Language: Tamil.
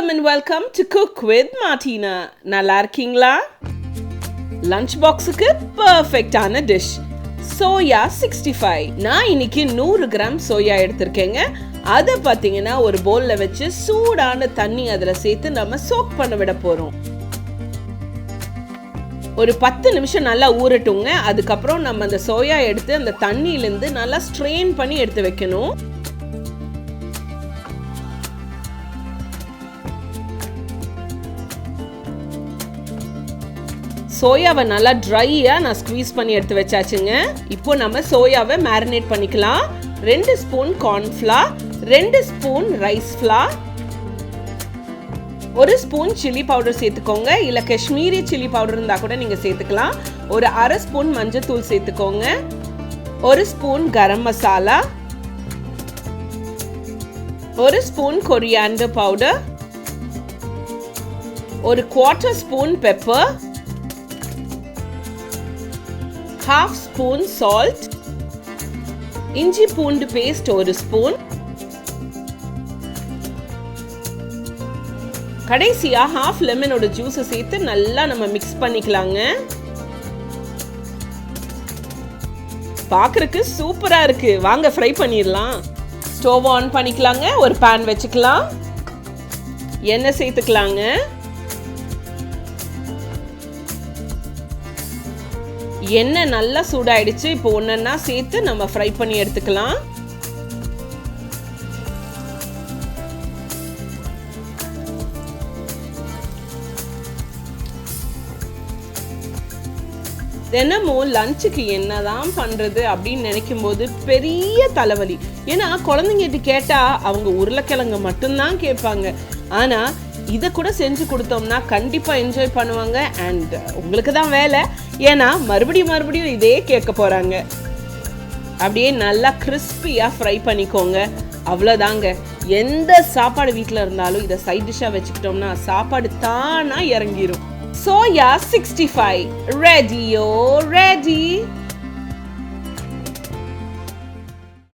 Welcome and welcome to Cook with Martina. நல்லா இருக்கீங்களா? லஞ்ச் பாக்ஸுக்கு பர்ஃபெக்டான டிஷ் சோயா 65. நான் இன்னைக்கு 100 கிராம் சோயா எடுத்திருக்கேங்க. அதை பார்த்தீங்கன்னா ஒரு பவுலில் வச்சு சூடான தண்ணி அதில் சேர்த்து நம்ம சோக் பண்ண விட போகிறோம். ஒரு 10 நிமிஷம் நல்லா ஊறட்டுங்க. அதுக்கப்புறம் நம்ம அந்த சோயா எடுத்து அந்த தண்ணியிலேருந்து நல்லா ஸ்ட்ரெயின் பண்ணி எடுத்து வைக்கணும். சோயாவை நல்லா ட்ரையாக நான் ஸ்க்வீஸ் பண்ணி எடுத்து வச்சாச்சுங்க. இப்போ நம்ம சோயாவை மேரினேட் பண்ணிக்கலாம். 2 spoon cornflour, 2 spoon rice flower, 1 spoon chilli powder சேர்த்துக்கோங்க. இல்லை காஷ்மீரி சில்லி பவுடர் இருந்தால் கூட நீங்கள் சேர்த்துக்கலாம். ஒரு அரை ஸ்பூன் மஞ்சத்தூள் சேர்த்துக்கோங்க. 1 spoon garam masala, 1 spoon coriander powder, ஒரு 1/4 ஸ்பூன் பெப்பர், 1/2 ஸ்பூன் சால்ட், இஞ்சி பூண்டு பேஸ்ட் 1 ஸ்பூன், கடைசியா 1/2 லெமனோட ஜூஸை சேர்த்து நல்லா நம்ம மிக்ஸ் பண்ணிக்கலாங்க. பார்க்கறதுக்கு சூப்பரா இருக்கு. வாங்க ஃப்ரை பண்ணிடலாம். ஸ்டவ் ஆன் பண்ணிக்கலாங்க. ஒரு பேன் வச்சுக்கலாம். எண்ணெய் சேர்த்துக்கலாங்க. எண்ணெய் நல்லா சூடாயிடுச்சு. இப்போ ஒன்னொன்னா சேர்த்து நம்ம ஃப்ரை பண்ணி எடுத்துக்கலாம். தினமும் லஞ்சுக்கு என்னதான் பண்றது அப்படின்னு நினைக்கும் போது பெரிய தலைவலி. ஏன்னா குழந்தைங்கிட்ட கேட்டா அவங்க உருளைக்கிழங்கு மட்டும்தான் கேட்பாங்க. ஆனா இதை கூட செஞ்சு கொடுத்தோம்னா கண்டிப்பா என்ஜாய் பண்ணுவாங்க. அண்ட் உங்களுக்கு தான் வேலை. ஏன்னா மறுபடியும் இதே கேட்க போறாங்க. அப்படியே நல்லா கிறிஸ்பியா ஃப்ரை பண்ணிக்கோங்க. அவ்வளோதாங்க. எந்த சாப்பாடு வீட்டில் இருந்தாலும் இதை சைட் டிஷ்ஷாக வச்சுக்கிட்டோம்னா சாப்பாடு தானா இறங்கிரும். Soya 65 ரெடியோ ready.